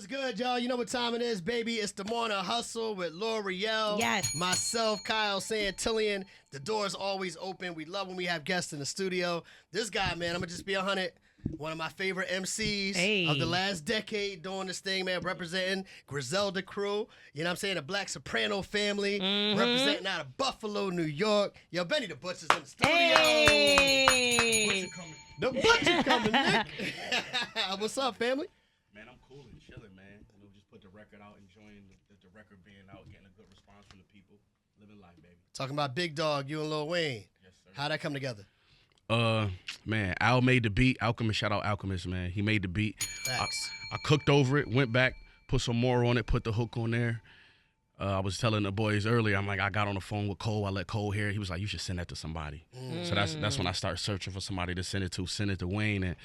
What's good, y'all? You know what time it is, baby. It's the Morning Hustle with L'Oreal. Yes. Myself, Kyle Santillian. The door's always open. We love when we have guests in the studio. This guy, man, I'm going to just be 100. One of my favorite MCs of the last decade doing this thing, man, representing Griselda crew. You know what I'm saying? The Black Soprano family, representing out of Buffalo, New York. Yo, Benny the Butcher's in the studio. Hey. The Butcher coming, Nick. What's up, family? Man, I'm cool and chilling, man. You know, just put the record out, enjoying the record being out, getting a good response from the people. Living life, baby. Talking about Big Dog, you and Lil Wayne. Yes, sir. How'd that come together? Man, Al made the beat. Alchemist, shout out Alchemist, man. He made the beat. Facts. I cooked over it, went back, put some more on it, put the hook on there. I was telling the boys earlier, I'm like, I got on the phone with Cole. I let Cole hear it. He was like, you should send that to somebody. So that's when I started searching for somebody to send it to. Send it to Wayne, and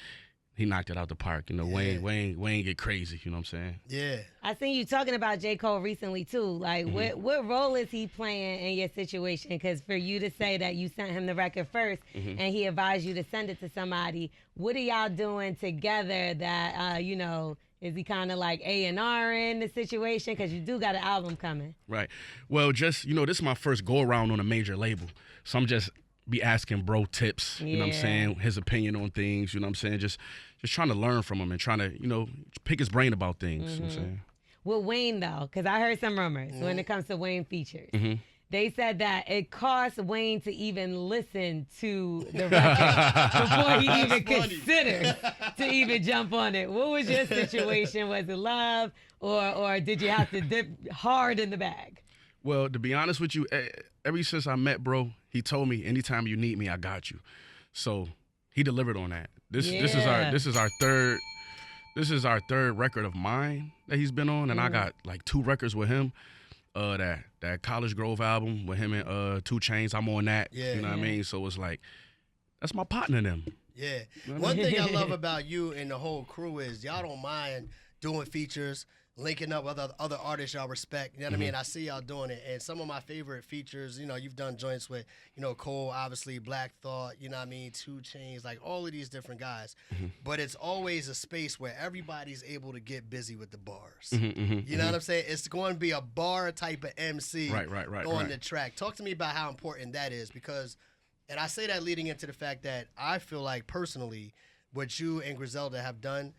he knocked it out the park. You know, Wayne get crazy. You know what I'm saying? Yeah. I seen you talking about J. Cole recently, too. Like, what role is he playing in your situation? Because for you to say that you sent him the record first and he advised you to send it to somebody, what are y'all doing together that, you know, is he kind of like A&R in the situation? Because you do got an album coming. Right. Well, just, you know, this is my first go-around on a major label. So I'm just be asking bro tips, you know what I'm saying, his opinion on things, you know what I'm saying, just trying to learn from him and trying to, you know, pick his brain about things, you know what I'm saying. With Wayne, though, because I heard some rumors when it comes to Wayne features. They said that it cost Wayne to even listen to the record before he even considered to even jump on it. What was your situation? Was it love, or did you have to dip hard in the bag? Well, to be honest with you, ever since I met bro, he told me anytime you need me, I got you. So he delivered on that. This is our third record of mine that he's been on, and I got like 2 records with him. That College Grove album with him and 2 Chainz, I'm on that. Yeah. You know what I mean? So it's like, that's my partner them. Yeah. One thing I love about you and the whole crew is y'all don't mind doing features, linking up with other artists y'all respect. You know what I mean? I see y'all doing it. And some of my favorite features, you know, you've done joints with, you know, Cole, obviously, Black Thought, you know what I mean, 2 Chainz, like all of these different guys. But it's always a space where everybody's able to get busy with the bars. You know what I'm saying? It's going to be a bar type of MC on the track. Talk to me about how important that is, because, and I say that leading into the fact that I feel like personally what you and Griselda have done,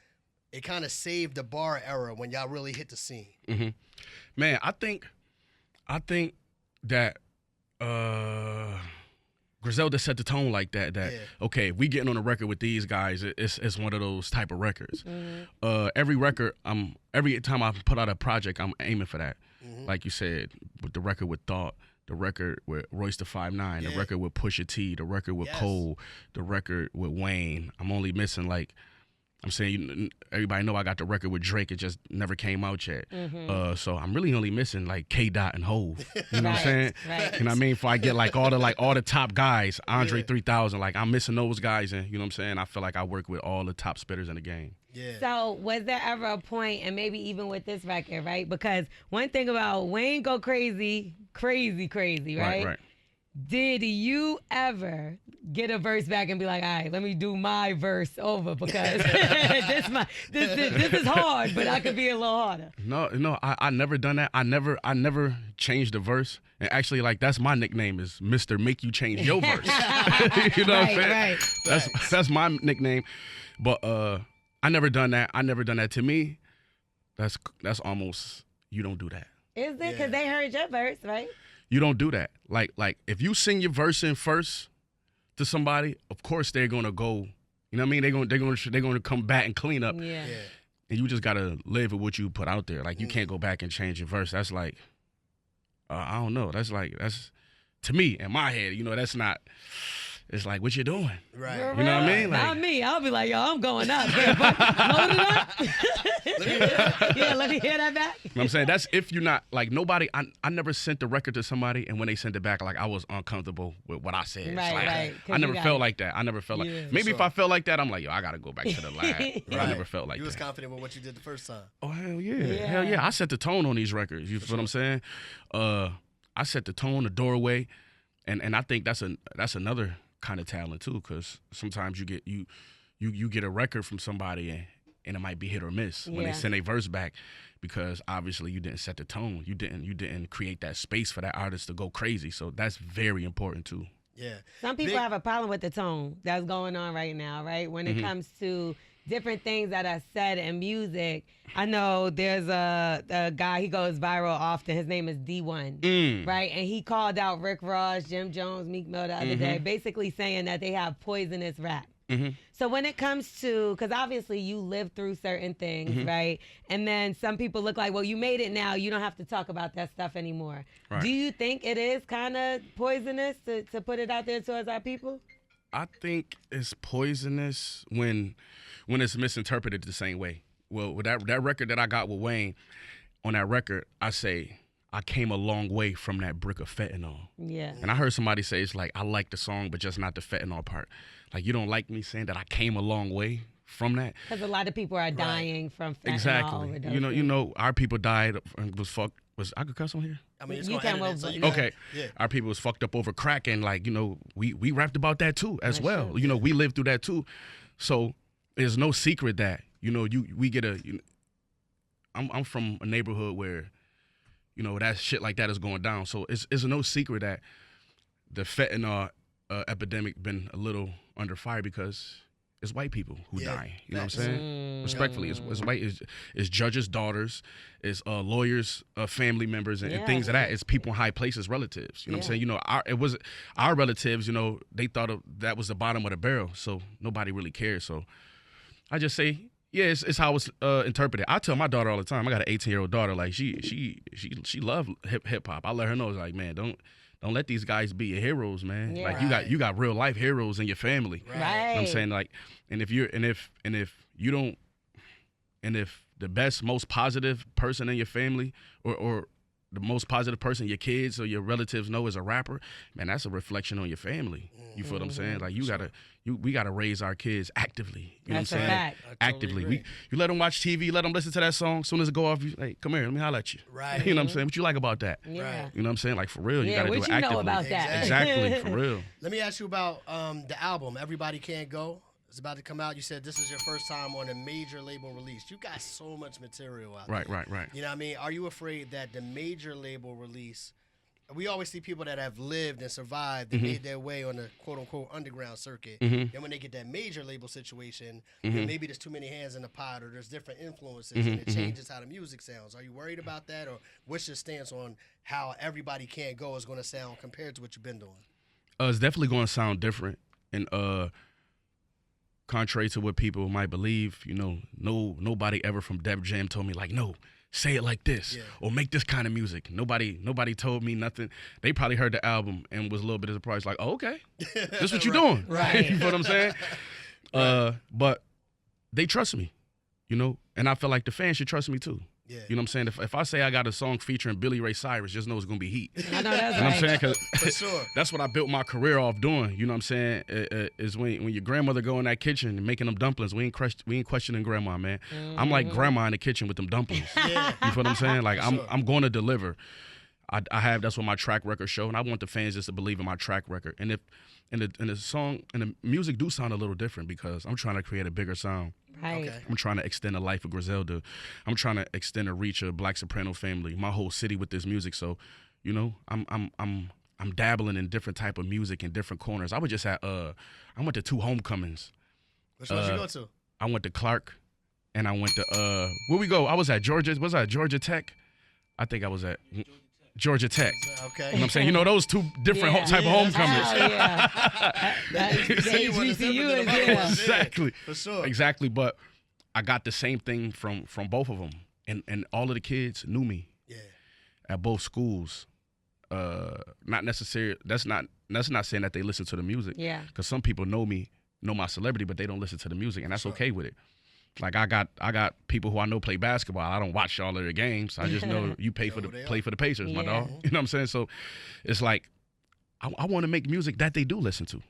it kind of saved the bar era when y'all really hit the scene. Man, I think that Griselda set the tone like that. Okay, if we getting on a record with these guys, it's one of those type of records. Every record, every time I put out a project, I'm aiming for that. Like you said, with the record with Thought, the record with Royce the 5'9", the record with Pusha T, the record with Cole, the record with Wayne. I'm only missing like, I'm saying, everybody know I got the record with Drake. It just never came out yet. So I'm really only missing like K-Dot and Hove. You know what I'm saying? Right. You know what I mean? If I get like all the top guys, Andre 3000, like I'm missing those guys, and you know what I'm saying? I feel like I work with all the top spitters in the game. Yeah. So was there ever a point, and maybe even with this record, right? Because one thing about Wayne go crazy, right? Right. Did you ever get a verse back and be like, all right, let me do my verse over because this is hard, but I could be a little harder? No, I never done that. I never changed the verse. And actually, like, that's my nickname is Mr. Make You Change Your Verse. You know what I'm saying? Right. That's my nickname. But I never done that. To me, that's almost, you don't do that. Is it? Because they heard your verse, right? You don't do that. Like if you sing your verse in first to somebody, of course they're gonna go. You know what I mean? They're gonna come back and clean up. Yeah. And you just gotta live with what you put out there. Like you can't go back and change your verse. That's like, I don't know. That's to me in my head. You know, that's not. It's like, what you doing? Right. You know what I mean? Like, Not me. I'll be like, yo, I'm going up. Yeah, load it up. Let me hear that back. You know what I'm saying? That's if you're not, like, nobody, I never sent the record to somebody, and when they sent it back, like, I was uncomfortable with what I said. Right, like, right. I never felt like that. Maybe if I felt like that, I'm like, yo, I got to go back to the lab. I never felt like that. You was confident with what you did the first time. Oh, hell yeah. Hell yeah. I set the tone on these records. You feel what I'm saying? I set the tone, the doorway, and I think that's another kind of talent too, because sometimes you get a record from somebody and it might be hit or miss when they send a verse back, because obviously you didn't set the tone. You didn't create that space for that artist to go crazy. So that's very important too. Yeah. Some people have a problem with the tone that's going on right now, right? When it comes to different things that are said in music. I know there's a guy, he goes viral often. His name is D1, right? And he called out Rick Ross, Jim Jones, Meek Mill the other day, basically saying that they have poisonous rap. So when it comes to, because obviously you live through certain things, right? And then some people look like, well, you made it now. You don't have to talk about that stuff anymore. Right. Do you think it is kind of poisonous to put it out there towards our people? I think it's poisonous when it's misinterpreted the same way. Well, with that record that I got with Wayne, on that record, I say, I came a long way from that brick of fentanyl. Yeah. And I heard somebody say, it's like, I like the song, but just not the fentanyl part. Like, you don't like me saying that I came a long way from that? Because a lot of people are dying from fentanyl. Exactly. You know, our people died and was fucked. I could cuss on here? I mean, you can. Okay. Yeah. Our people was fucked up over crack, and like, you know, we rapped about that too as well. True. You know, we lived through that too. So there's no secret that, you know, I'm from a neighborhood where, you know, that shit like that is going down. So it's no secret that the fentanyl epidemic been a little under fire, because it's white people who die. You know what I'm saying? Respectfully, it's white. It's judges' daughters, it's lawyers' family members, and things of that. It's people in high places, relatives. You know what I'm saying? You know, our relatives. You know, they thought that was the bottom of the barrel, so nobody really cares. So I just say, yeah, it's how it's interpreted. I tell my daughter all the time. I got an 18-year-old daughter. Like she loves hip hop. I let her know, it's like, man, don't let these guys be your heroes, man. Yeah. Like you got real life heroes in your family. Right. You know what I'm saying? Like, and if you don't, and if the best, most positive person in your family or the most positive person your kids or your relatives know is a rapper, man, that's a reflection on your family. You feel what I'm saying? Like we gotta raise our kids actively. You know what I'm saying? Fact. Actively. You let them watch TV, let them listen to that song. As soon as it go off, you like, come here, let me holler at you. Right. You know what I'm saying? What you like about that? Yeah. You know what I'm saying? Like, for real, you gotta do it actively. What you know about that? Exactly, for real. Let me ask you about the album, Everybody Can't Go. It's about to come out. You said this is your first time on a major label release. You got so much material out there. Right. You know what I mean? Are you afraid that the major label release, we always see people that have lived and survived and made their way on the quote-unquote underground circuit. And when they get that major label situation, then maybe there's too many hands in the pot, or there's different influences and it changes how the music sounds. Are you worried about that? Or what's your stance on how Everybody Can't Go is going to sound compared to what you've been doing? It's definitely going to sound different. And contrary to what people might believe, you know, nobody ever from Def Jam told me, like, no, say it like this or make this kind of music. Nobody told me nothing. They probably heard the album and was a little bit surprised, like, oh, okay, this is what you're doing. Right. You know what I'm saying? But they trust me, you know, and I feel like the fans should trust me too. Yeah. You know what I'm saying? If I say I got a song featuring Billy Ray Cyrus, just know it's going to be heat. I know that's you know what I'm saying? For sure. That's what I built my career off doing. You know what I'm saying? Is when your grandmother go in that kitchen and making them dumplings, we ain't questioning grandma, man. I'm like grandma in the kitchen with them dumplings. Yeah. You feel what I'm saying? Like, sure. I'm going to deliver. That's what my track record show, and I want the fans just to believe in my track record. And if the song and the music do sound a little different, because I'm trying to create a bigger sound. Right. Okay. I'm trying to extend the life of Griselda. I'm trying to extend the reach of Black Soprano family, my whole city with this music. So, you know, I'm dabbling in different type of music in different corners. I was just at I went to 2 homecomings. Which one did you go to? I went to Clark, and I went to where we go? I was at Georgia. Was I at Georgia Tech? I think I was at Georgia Tech. Okay. You know what I'm saying? You know, those 2 different type of homecomings. Oh, yeah. HBCU is there. Exactly. For sure. Exactly. But I got the same thing from both of them. And all of the kids knew me. Yeah. At both schools. Not necessarily, that's not saying that they listen to the music. Yeah. Because some people know my celebrity, but they don't listen to the music, and that's okay with it. Like, I got people who I know play basketball. I don't watch all of their games. I just know you play for the Pacers, my dog. You know what I'm saying? So it's like, I want to make music that they do listen to.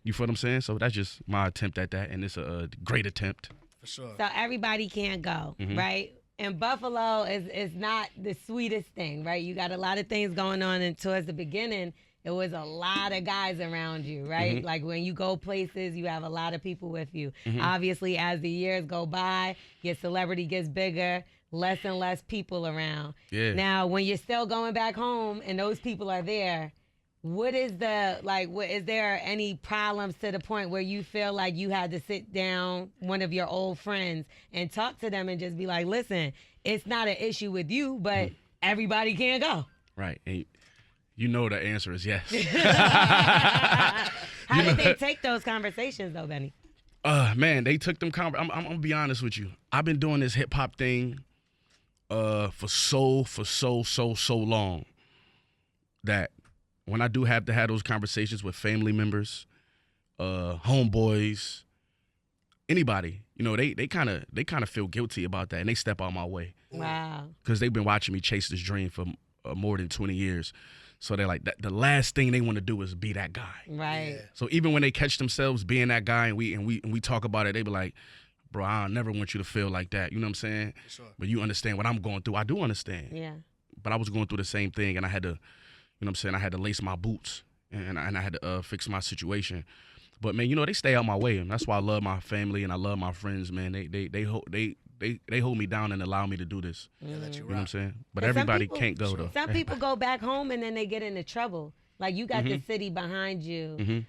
You feel what I'm saying? So that's just my attempt at that, and it's a great attempt. For sure. So Everybody Can't Go, right? And Buffalo is not the sweetest thing, right? You got a lot of things going on, and towards the beginning, it was a lot of guys around you, right? Like when you go places, you have a lot of people with you. Obviously, as the years go by, your celebrity gets bigger, less and less people around. Yeah. Now, when you're still going back home and those people are there, what is is there any problems to the point where you feel like you had to sit down one of your old friends and talk to them and just be like, listen, it's not an issue with you, but everybody can't go? Right. And you know the answer is yes. How did they take those conversations though, Benny? Man, they took them I'm gonna be honest with you. I've been doing this hip hop thing for so long that when I do have to have those conversations with family members, homeboys, anybody, you know, they kind of feel guilty about that and they step out my way. Wow. Because they've been watching me chase this dream for more than 20 years. So they're like, the last thing they want to do is be that guy. Right. Yeah. So even when they catch themselves being that guy and we talk about it, they be like, bro, I never want you to feel like that. You know what I'm saying? Sure. But you understand what I'm going through. I do understand. Yeah. But I was going through the same thing, and I had to, you know what I'm saying, I had to lace my boots, and I had to fix my situation. But, man, you know, they stay out my way, and that's why I love my family and I love my friends, man. They hold me down and allow me to do this. Yeah, let you You know what I'm rock. saying? But And some everybody people- can't go, though. Some people go back home and then they get into trouble. Like you got the city behind you.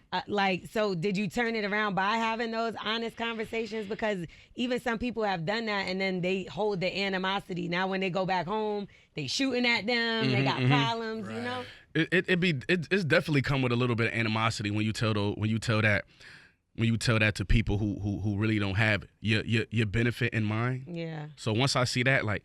So did you turn it around by having those honest conversations? Because even some people have done that and then they hold the animosity. Now when they go back home, they shooting at them. They got problems, you know? It's definitely come with a little bit of animosity when you tell that to people who really don't have your benefit in mind. Yeah. So once I see that, like,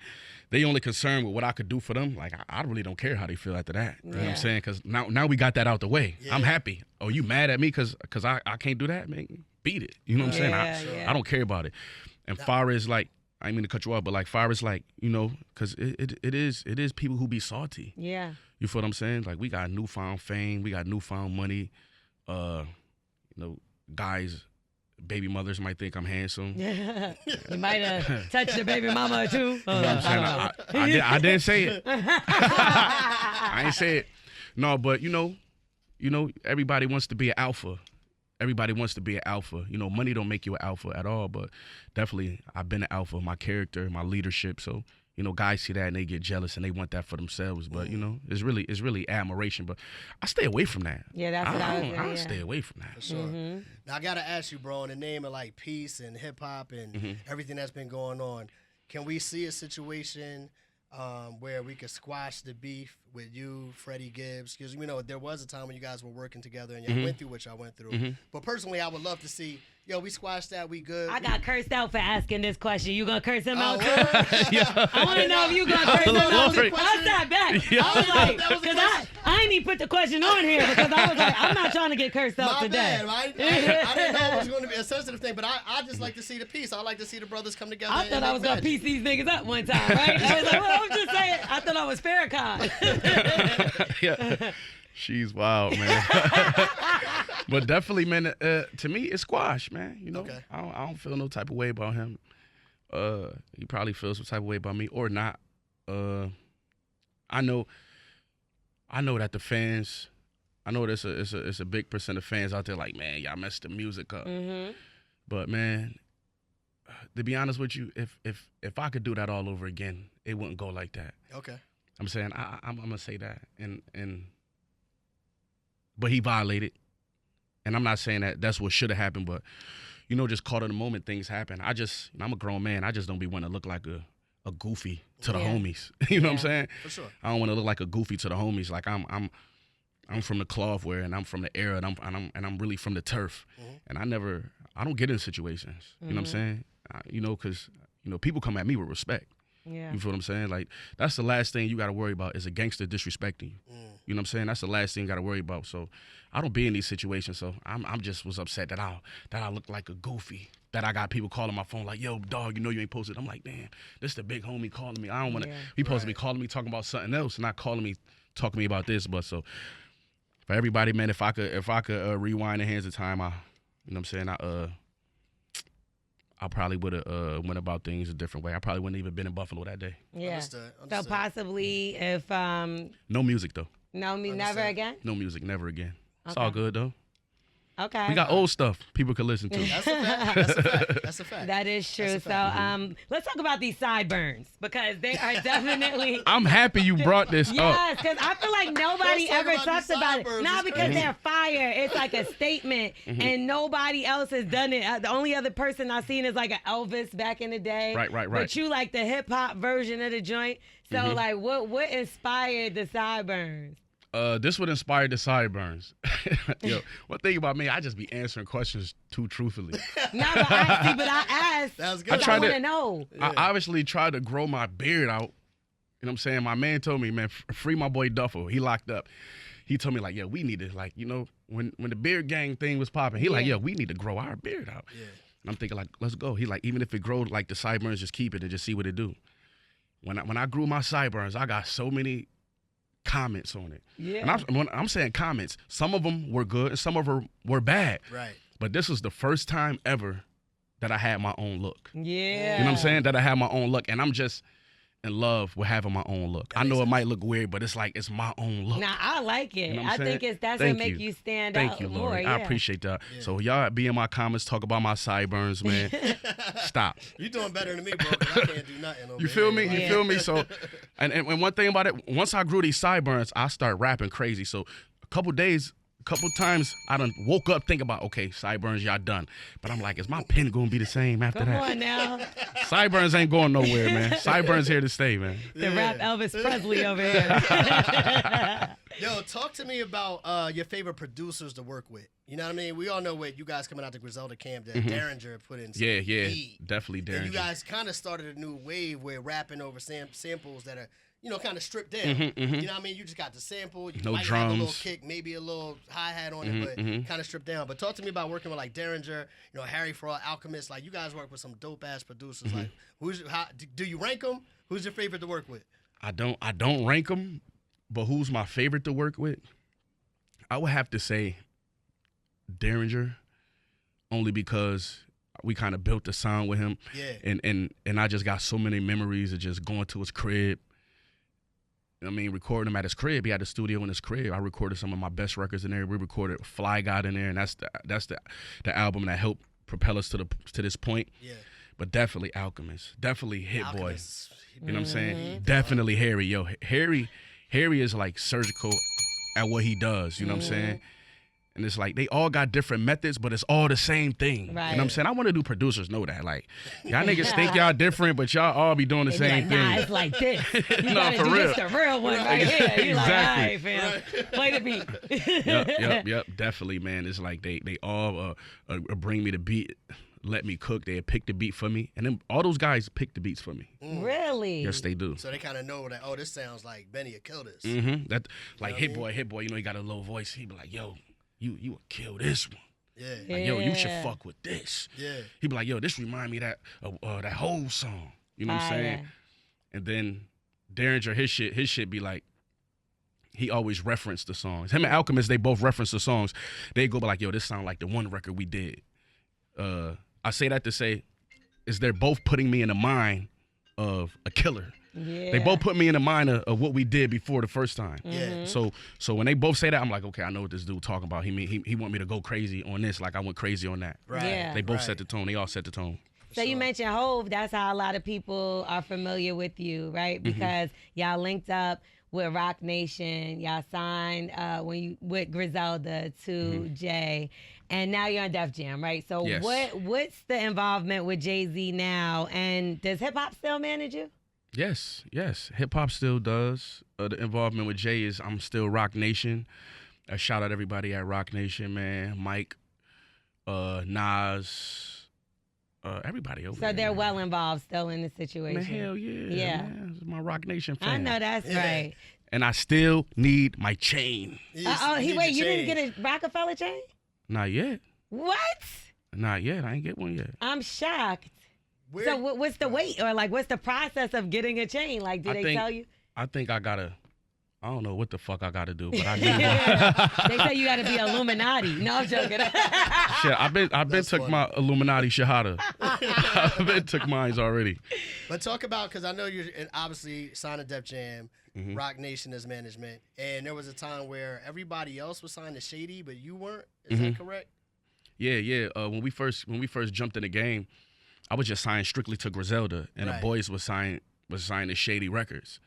they only concerned with what I could do for them. Like, I really don't care how they feel after that. You know what Yeah. I'm saying? Because now we got that out the way. Yeah. I'm happy. Oh, you mad at me because I can't do that? Man, beat it. You know what I'm saying? Yeah. I don't care about it. And far as, like, I didn't mean to cut you off, but, like, far as, like, you know, because it is people who be salty. Yeah. You feel what I'm saying? Like, we got newfound fame. We got newfound money. You know, guys, baby mothers might think I'm handsome. You might have touched the baby mama too. You know what I'm saying? I didn't say it. I ain't say it. No, but you know, everybody wants to be an alpha. Everybody wants to be an alpha. You know, money don't make you an alpha at all, but definitely I've been an alpha, my character, my leadership. So, you know, guys see that and they get jealous and they want that for themselves. But, you know, it's really admiration. But I stay away from that. Yeah, that's what I was I saying. stay away from that. For sure. Now I gotta ask you, bro, in the name of like peace and hip hop and everything that's been going on, can we see a situation where we could squash the beef with you, Freddie Gibbs? Because you know there was a time when you guys were working together and y'all went through what y'all went through. But personally, I would love to see. Yo, we squashed that. We good. I got cursed out for asking this question. You gonna curse him out too? word? I want to know if you gonna curse him out. Lord. I sat back. Yeah. I was like, That was the because I ain't even put the question on here because I was like, I'm not trying to get cursed out My today. bad. I didn't know it was going to be a sensitive thing, but I just like to see the peace. I like to see the brothers come together. I thought I was gonna piece these niggas up one time, right? I was like, well, I'm just saying. I thought I was Farrakhan. Yeah. She's wild, man. But definitely, man, to me, it's squash, man. You know, Okay. I don't feel no type of way about him. He probably feels some type of way about me or not. I know that the fans, I know there's it's a big percent of fans out there like, man, y'all messed the music up. But man, to be honest with you, if I could do that all over again, it wouldn't go like that. Okay. I'm saying I'm gonna say that, but he violated, and I'm not saying that that's what should have happened, but you know, just caught in the moment, things happen. I'm a grown man. I just don't be wanting to look like a goofy to the Yeah. homies. You know what I'm Yeah. saying? For sure. I don't want to look like a goofy to the homies. Like I'm from the cloth wear, and I'm from the era, and I'm really from the turf, and I don't get in situations. You know what I'm saying? You know, because you know people come at me with respect. Yeah. You feel what I'm saying? Like, that's the last thing you got to worry about is a gangster disrespecting you. You know what I'm saying? That's the last thing you got to worry about. So I don't be in these situations. So I'm just was upset that I look like a goofy. That I got people calling my phone like, yo, dog, you know you ain't posted. I'm like, damn, this the big homie calling me. I don't want to. Yeah. He supposed to be calling me talking about something else, not calling me talking to me about this. But so for everybody, man, if I could rewind the hands of time, you know what I'm saying? I probably would have went about things a different way. I probably wouldn't even been in Buffalo that day. Yeah. Understood. So possibly if No music though. No, never again? No music, never again. It's Okay. all good, though. Okay. We got old stuff people could listen to. That's a fact. That's a fact. That's a fact. That is true. That's a So fact. let's talk about these sideburns because they are definitely. I'm happy you brought this up. Yes, because I feel like nobody Let's talk ever about talks these about it. sideburns. Not It's because crazy. they're fire. It's like a statement, and nobody else has done it. The only other person I've seen is like an Elvis back in the day. Right. But you like the hip hop version of the joint. So like, what inspired the sideburns? This would inspire the sideburns. Yo, one thing about me, I just be answering questions too truthfully. Not but I asked. That's good. Because I want to know. I obviously tried to grow my beard out. You know what I'm saying? My man told me, man, free my boy Duffel. He locked up. He told me, like, yeah, we need to, like, you know, when the beard gang thing was popping, he like, yeah, we need to grow our beard out. Yeah. And I'm thinking, like, let's go. He like, even if it grows like the sideburns, just keep it and just see what it do. When I grew my sideburns, I got so many comments on it. Yeah. And when I'm saying comments, some of them were good and some of them were bad. Right. But this was the first time ever that I had my own look. Yeah. You know what I'm saying? That I had my own look. And I'm just in love with having my own look. I know it might look weird, but it's like, it's my own look. Nah, I like it. You know what I'm I think saying? that's Thank what make you. you stand Thank out you, more. Lori. Yeah. I appreciate that. Yeah. So y'all be in my comments, talk about my sideburns, man. Stop. You doing better than me, bro, because I can't do nothing over You feel here. me? You feel me? So, and one thing about it, once I grew these sideburns, I start rapping crazy. So a couple times, I done woke up thinking about, okay, sideburns, y'all done. But I'm like, is my pen gonna be the same after Come that? on now. Sideburns ain't going nowhere, man. Sideburns here to stay, man. The rap Elvis Presley over here. Yo, talk to me about your favorite producers to work with. You know what I mean? We all know what you guys coming out to Griselda camp that Derringer put in. Yeah, beat. definitely And Derringer. you guys kind of started a new wave where rapping over samples that are, you know, kind of stripped down. You know what I mean? You just got the sample. You No might have a little drums. kick, maybe a little hi-hat on it, but kind of stripped down. But talk to me about working with like Derringer, you know, Harry Fraud, Alchemist. Like you guys work with some dope-ass producers. Like, do you rank them? Who's your favorite to work with? I don't rank them, but who's my favorite to work with? I would have to say Derringer, only because we kind of built the sound with him. Yeah. And I just got so many memories of just going to his crib. I mean, recording him at his crib. He had a studio in his crib. I recorded some of my best records in there. We recorded Fly God in there, and that's the album that helped propel us to this point. Yeah. But definitely Alchemist. Definitely Hit Boy. Alchemist. You know what I'm saying? Definitely Harry. Yo, Harry is like surgical at what he does. You know what I'm saying? And it's like they all got different methods, but it's all the same thing. Right. You know what I'm saying? I want to do producers know that. Like, y'all niggas think y'all different, but y'all all be doing the same Like, thing. nah, it's like this. You No, gotta for do real. this the real one right here. You like, all right, Exactly. fam. Play the beat. Yep. Definitely, man. It's like they all bring me the beat, let me cook. They pick the beat for me, and then all those guys pick the beats for me. Really? Yes, they do. So they kind of know that, oh, this sounds like Benny will kill this. That like You know what Hit Boy. You know he got a low voice. He be like, yo, you would kill this one. Yeah. Like, yo, you should Yeah. fuck with this. Yeah. He be like, yo, this remind me that whole song. You know what I'm saying? Fire. And then Derringer, his shit be like, he always referenced the songs. Him and Alchemist, they both reference the songs. They go, but like, yo, this sound like the one record we did. I say that to say, is they're both putting me in the mind of a killer. Yeah. They both put me in the mind of what we did before the first time. Yeah. So when they both say that, I'm like, okay, I know what this dude talking about. He want me to go crazy on this, like I went crazy on that. Right. Yeah. They both Right. set the tone. They all set the tone. So you mentioned Hove. That's how a lot of people are familiar with you, right? Because y'all linked up with Rock Nation. Y'all signed with Griselda to Jay. And now you're on Def Jam, right? So Yes. what's the involvement with Jay-Z now? And does hip-hop still manage you? Yes. Hip hop still does. The involvement with Jay is I'm still Rock Nation. Shout out everybody at Rock Nation, man. Mike, Nas, everybody over there. So they're man. well involved still in the situation. Man, hell yeah. Yeah. Man. This is my Rock Nation fan. I know that's Yeah. right. And I still need my chain. You need Wait, to you didn't change. get a Rockefeller chain? Not yet. What? Not yet. I ain't get one yet. I'm shocked. Where- So what's the wait, or like what's the process of getting a chain? Like, do I they think- tell you? I think I gotta I don't know what the fuck I got to do, but I need one. They say you got to be Illuminati. No, I'm joking. Shit, I've been took funny. my Illuminati shahada. I've been took mines already. But talk about, because I know you're obviously signed to Def Jam, Rock Nation as management, and there was a time where everybody else was signed to Shady, but you weren't. Is that correct? Yeah. When we first jumped in the game, I was just signed strictly to Griselda, and the boys was signed to Shady Records.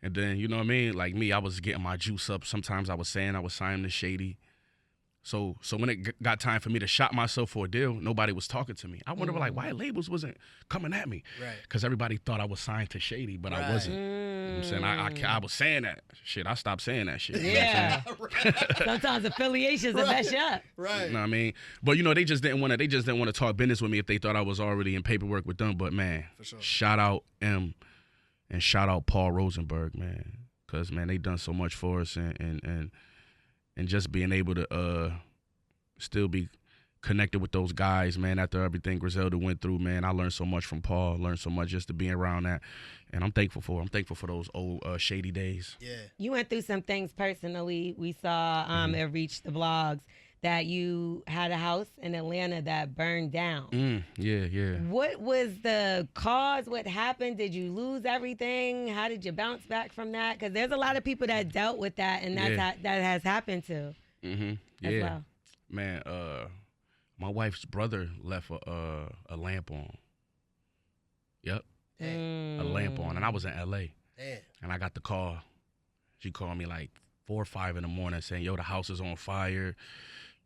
And then, you know what I mean? Like me, I was getting my juice up. Sometimes I was saying I was signing to Shady. So when it got time for me to shop myself for a deal, nobody was talking to me. I wonder, like, why labels wasn't coming at me? Right. Because everybody thought I was signed to Shady, but I wasn't. You know what I'm saying? I was saying that shit. I stopped saying that shit. Yeah. Sometimes affiliations will mess you up. Right. You know what I mean? But, you know, they just didn't want to talk business with me if they thought I was already in paperwork with them. But, man, For sure. shout out M and shout out Paul Rosenberg, man. Because, man, they done so much for us and just being able to still be connected with those guys, man, after everything Griselda went through, man. I learned so much from Paul, learned so much just to be around that. And I'm thankful for those old Shady days. Yeah. You went through some things personally. We saw it reached the blogs that you had a house in Atlanta that burned down. Yeah. What was the cause? What happened? Did you lose everything? How did you bounce back from that? Because there's a lot of people that dealt with that, and that has happened to. Yeah. As well. Man, my wife's brother left a lamp on. Yep. A lamp on. And I was in L.A. Damn. And I got the call. She called me like 4 or 5 in the morning saying, yo, the house is on fire.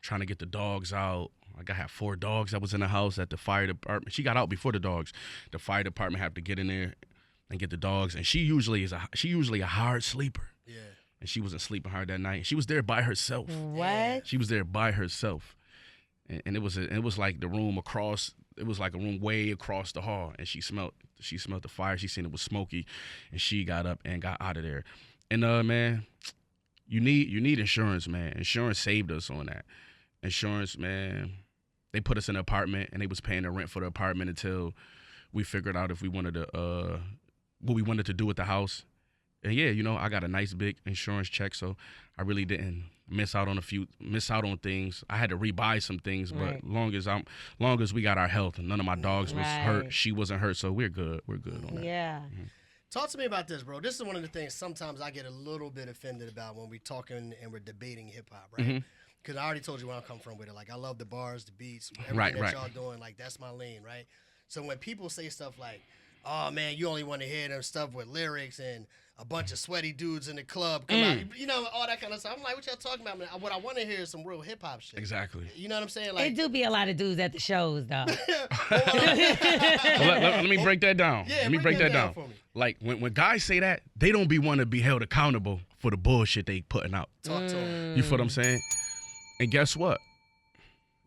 Trying to get the dogs out. Like I had 4 dogs that was in the house at the fire department. She got out before the dogs. The fire department had to get in there and get the dogs. And she usually a hard sleeper. Yeah. And she wasn't sleeping hard that night. She was there by herself. What? She was there by herself. And it was like the room across. It was like a room way across the hall. And she smelled the fire. She seen it was smoky, and she got up and got out of there. And man, you need insurance, man. Insurance saved us on that. Insurance, man. They put us in an apartment, and they was paying the rent for the apartment until we figured out if we wanted to what we wanted to do with the house. And yeah, you know, I got a nice big insurance check, so I really didn't miss out on things. I had to rebuy some things, but long as we got our health and none of my dogs was hurt, she wasn't hurt, so we're good. We're good on that. Yeah. Talk to me about this, bro. This is one of the things sometimes I get a little bit offended about when we're talking and we're debating hip hop, right? Because I already told you where I come from with it. Like, I love the bars, the beats, everything that y'all doing. Like, that's my lane, right? So when people say stuff like, oh, man, you only want to hear them stuff with lyrics and a bunch of sweaty dudes in the club come out, you know, all that kind of stuff. I'm like, what y'all talking about, man? What I want to hear is some real hip hop shit. Exactly. You know what I'm saying? Like, It do be a lot of dudes at the shows, though. Let me break that down. Yeah, let me break that down. for me. Like when guys say that, they don't be want to be held accountable for the bullshit they putting out. Talk to him. You feel what I'm saying? And guess what?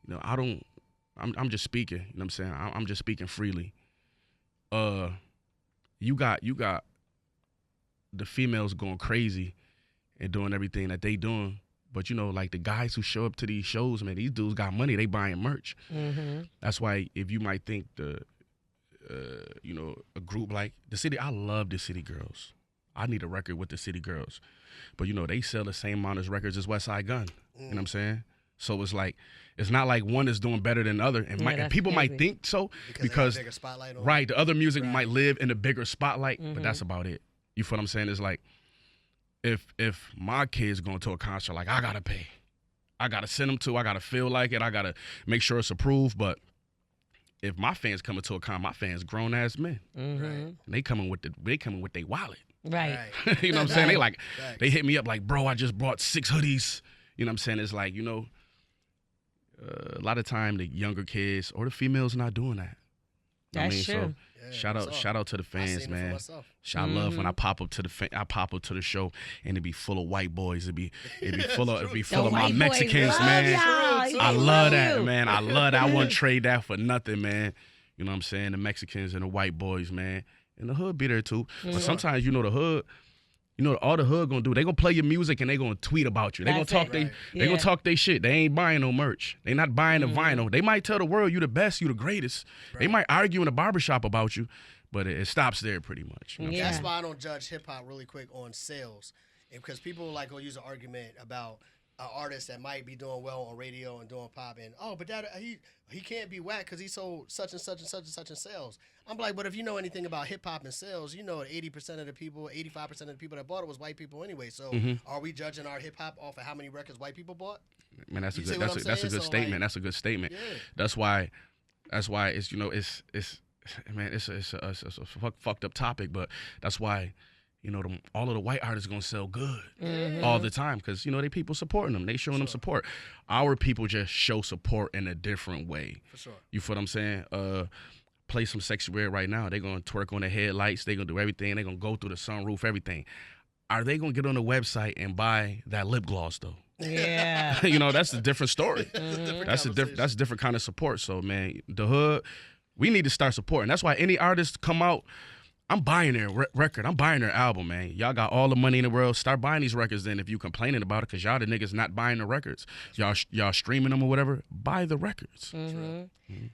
You know, I'm just speaking. You know what I'm saying? I'm just speaking freely. You got the females going crazy and doing everything that they doing. But, you know, like the guys who show up to these shows, man, these dudes got money. They buying merch. That's why if you might think you know, a group like the City, I love the City Girls. I need a record with the City Girls. But, you know, they sell the same amount of records as West Side Gun. You know what I'm saying? So it's like, it's not like one is doing better than the other. And people might think so because bigger spotlight on right, the other music might live in a bigger spotlight, but that's about it. You feel what I'm saying? It's like, if my kid's going to a concert, like, I got to pay. I got to send them to, I got to feel like it. I got to make sure it's approved. But if my fans coming to a con, my fans grown-ass men. And they coming with their wallet. Right. You know what I'm saying? They like, they hit me up like, bro, I just brought 6 hoodies. You know what I'm saying? It's like, you know, a lot of time the younger kids or the females not doing that. That's true. So shout out to the fans, man. Shout love when I pop up to the show and it be full of white boys. It be full of my Mexicans, man. I love that, man. I love that. I wouldn't trade that for nothing, man. You know what I'm saying? The Mexicans and the white boys, man. And the hood be there too. But sometimes, you know, the hood, you know, all the hood gonna do, they gonna play your music and they gonna tweet about you. They gonna talk gonna talk they shit. They ain't buying no merch. They not buying the vinyl. They might tell the world you the best, you the greatest. They might argue in a barbershop about you, but it stops there pretty much. You know That's why I don't judge hip hop really quick on sales. because people like will use an argument about an artist that might be doing well on radio and doing pop, and but that he can't be whack because he sold such and such and such and such in sales. I'm like, but if you know anything about hip hop and sales, you know 80% of the people, 85% of the people that bought it was white people anyway. So are we judging our hip hop off of how many records white people bought? Man, that's a good statement. That's a good statement. Yeah. That's why it's it's a fucked up topic, but that's why all of the white artists gonna sell good all the time because they people supporting them, they showing them support. Our people just show support in a different way. For sure. You feel what I'm saying? Play some Sexy Red right now. They gonna twerk on the headlights. They gonna do everything. They gonna go through the sunroof, everything. Are they gonna get on the website and buy that lip gloss though? Yeah. That's a different story. That's a different kind of support. So man, the hood, we need to start supporting. That's why any artist come out, I'm buying their record. I'm buying their album, man. Y'all got all the money in the world. Start buying these records then if you complaining about it because y'all the niggas not buying the records. Y'all streaming them or whatever. Buy the records.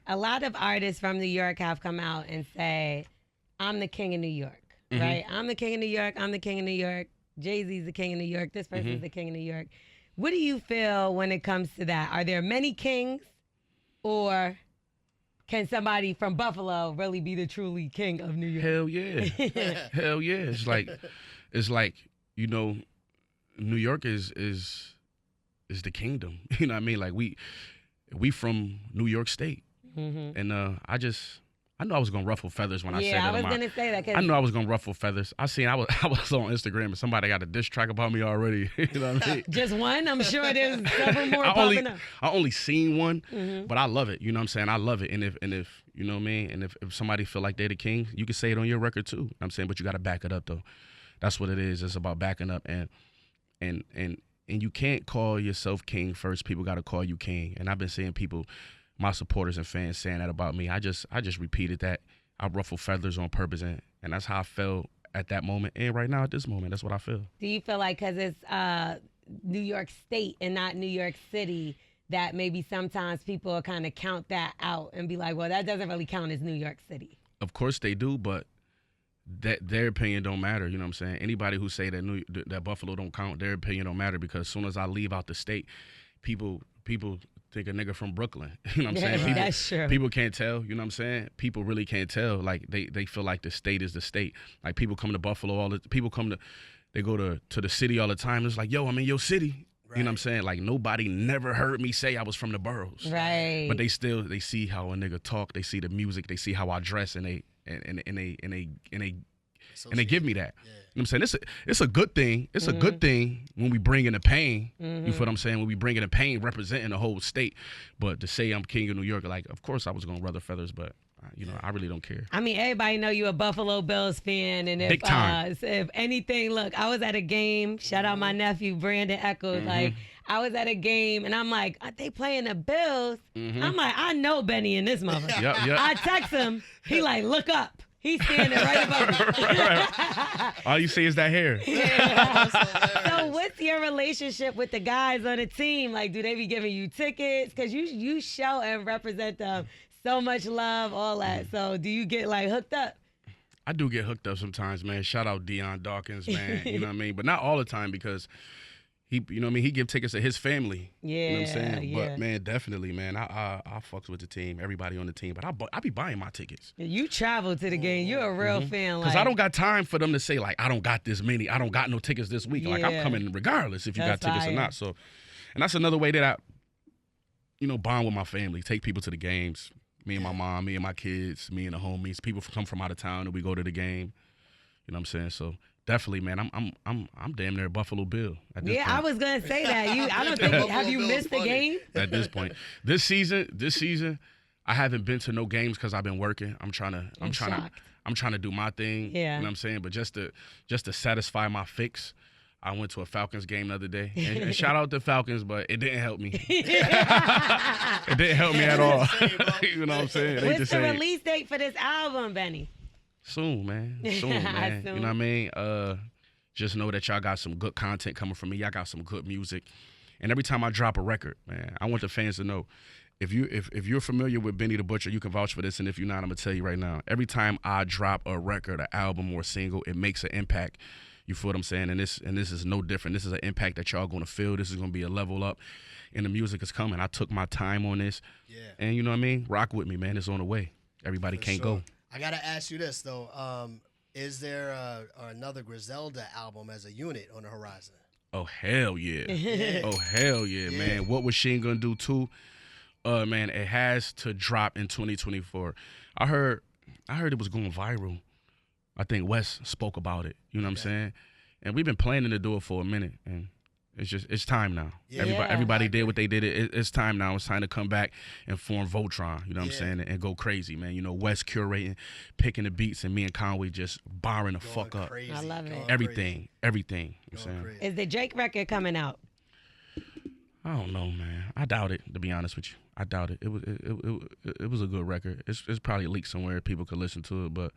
A lot of artists from New York have come out and say, I'm the king of New York, right? I'm the king of New York. I'm the king of New York. Jay-Z's the king of New York. This person's the king of New York. What do you feel when it comes to that? Are there many kings or can somebody from Buffalo really be the truly king of New York? Hell yeah. Hell yeah. It's like New York is the kingdom. You know what I mean? Like we from New York State. And I knew I was gonna ruffle feathers when I said that. Yeah, I was gonna say that. I knew I was gonna ruffle feathers. I was on Instagram and somebody got a diss track about me already. You know what I mean? Just one? I'm sure there's several more popping up. I only seen one, but I love it. You know what I'm saying? I love it. And if you know what I mean? And if somebody feel like they're the king, you can say it on your record too. You know what I'm saying? But you gotta back it up though. That's what it is. It's about backing up and you can't call yourself king first. People gotta call you king. And I've been seeing people, my supporters and fans saying that about me. I just repeated that. I ruffle feathers on purpose, and that's how I felt at that moment. And right now, at this moment, that's what I feel. Do you feel like because it's New York State and not New York City that maybe sometimes people kind of count that out and be like, well, that doesn't really count as New York City? Of course they do, but their opinion don't matter. You know what I'm saying? Anybody who say that Buffalo don't count, their opinion don't matter because as soon as I leave out the state, people think a nigga from Brooklyn. You know what I'm saying? That's true. People can't tell. You know what I'm saying? People really can't tell. Like they feel like the state is the state. Like people come to Buffalo they go to the city all the time. It's like, yo, I'm in your city. Right. You know what I'm saying? Like nobody never heard me say I was from the boroughs. Right. But they see how a nigga talk. They see the music. They see how I dress, and they give me that. Yeah. You know what I'm saying? It's a good thing. It's a good thing when we bring in the pain. You feel what I'm saying? When we bring in the pain representing the whole state. But to say I'm king of New York, like, of course I was going to ruffle feathers, but, I really don't care. I mean, everybody know you a Buffalo Bills fan. And if anything, look, I was at a game. Shout out my nephew, Brandon Echoes. Like, I was at a game, and I'm like, are they playing the Bills? I'm like, I know Benny in this mother. Yep. I text him. He like, look up. He's standing right above me. Right. All you see is that hair. Yeah. So what's your relationship with the guys on the team? Like, do they be giving you tickets? Because you show and represent them so much love, all that. So do you get, like, hooked up? I do get hooked up sometimes, man. Shout out Deion Dawkins, man. You know what I mean? But not all the time because he, you know what I mean? He give tickets to his family. Yeah, you know what I'm saying? Yeah. But, man, definitely, man. I fucks with the team, everybody on the team. But I be buying my tickets. You travel to the game. You're a real fan. Because I don't got time for them to say, like, I don't got this many. I don't got no tickets this week. Like, I'm coming regardless if you got tickets or not. So, and that's another way that I, bond with my family. Take people to the games. Me and my mom, me and my kids, me and the homies. People come from out of town and we go to the game. You know what I'm saying? So definitely, man, I'm damn near a Buffalo Bill at this point. I was gonna say that. I don't think have you missed the game? At this point. This season, I haven't been to no games because I've been working. I'm trying to do my thing. Yeah. You know what I'm saying? But just to satisfy my fix, I went to a Falcons game the other day. And shout out to Falcons, but it didn't help me. It didn't help me at all. You know what I'm saying? What's the release date for this album, Benny? Soon, man. Soon, man. Soon. You know what I mean? Just know that y'all got some good content coming from me. Y'all got some good music. And every time I drop a record, man, I want the fans to know, if you're familiar with Benny the Butcher, you can vouch for this. And if you're not, I'm going to tell you right now. Every time I drop a record, an album, or a single, it makes an impact. You feel what I'm saying? And this is no different. This is an impact that y'all gonna feel. This is gonna be a level up, and the music is coming. I took my time on this, and you know what I mean. Rock with me, man. It's on the way. Everybody can't go. I gotta ask you this though. Is there another Griselda album as a unit on the horizon? Oh hell yeah! Oh hell yeah, man. What was Sheen gonna do too? Man, it has to drop in 2024. I heard it was going viral. I think Wes spoke about it. You know what I'm saying? And we've been planning to do it for a minute, and it's time now. Everybody did what they did. It's time now. It's time to come back and form Voltron. You know what I'm saying? And go crazy, man. You know, Wes curating, picking the beats, and me and Conway just barring the fuck up. Crazy. I love it. Everything. You know what I'm saying? Is the Drake record coming out? I don't know, man. I doubt it. To be honest with you, I doubt it. It was a good record. It's probably leaked somewhere. People could listen to it, but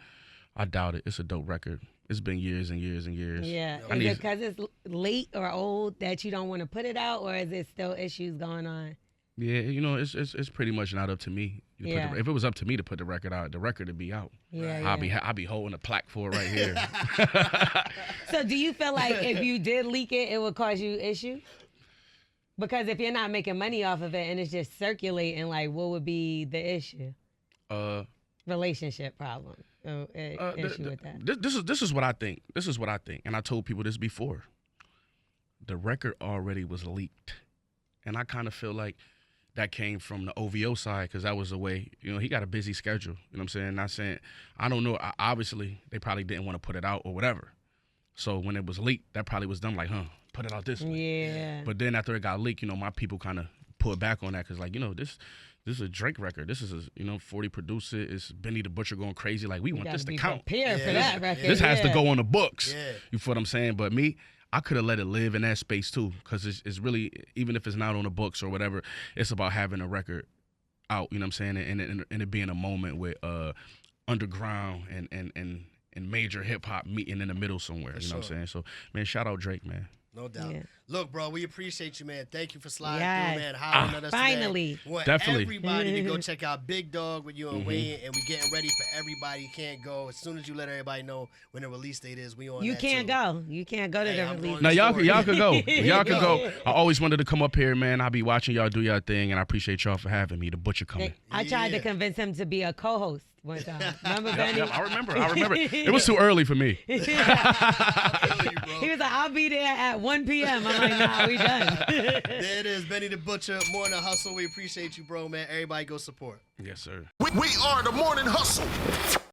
I doubt it. It's a dope record. It's been years and years and years. Yeah. Is it because it's late or old that you don't want to put it out, or is it still issues going on? Yeah, you know, it's pretty much not up to me. If it was up to me to put the record out, the record would be out. Yeah, I'll be holding a plaque for it right here. So do you feel like if you did leak it, it would cause you issues? Because if you're not making money off of it and it's just circulating, like, what would be the issue? Relationship problem. Issue with that. This is what I think. This is what I think. And I told people this before. The record already was leaked. And I kind of feel like that came from the OVO side, because that was the way, you know, he got a busy schedule. You know what I'm saying? Not saying, I don't know. Obviously, they probably didn't want to put it out or whatever. So when it was leaked, that probably was them like, put it out this way. Yeah. But then after it got leaked, you know, my people kind of pulled back on that, because, like, you know, this is a Drake record. This is, 40 producer. It's Benny the Butcher going crazy. Like, we want this to count. Prepared for that record. This has to go on the books. Yeah. You feel what I'm saying? But me, I could have let it live in that space too, because it's really, even if it's not on the books or whatever, it's about having a record out. You know what I'm saying? And it being a moment with underground and major hip hop meeting in the middle somewhere. You know what I'm saying? So, man, shout out Drake, man. No doubt. Yeah. Look, bro, we appreciate you, man. Thank you for sliding through, man. Hollering at us finally. Today. Want definitely. Everybody to go check out Big Dog with you and Wayne, and we getting ready for everybody. You can't go. As soon as you let everybody know when the release date is, we on You that can't too. go. You can't go to the release. Now, y'all could go. Y'all could go. I always wanted to come up here, man. I'll be watching y'all do y'all thing, and I appreciate y'all for having me. The Butcher coming. I tried to convince him to be a co-host one time. Remember, Benny? Yeah, I remember. It was too early for me. He He was like, I'll be there at 1 p.m. I'm like, nah, we done. There it is, Benny the Butcher, Morning Hustle. We appreciate you, bro, man. Everybody go support. Yes, sir. We are the Morning Hustle.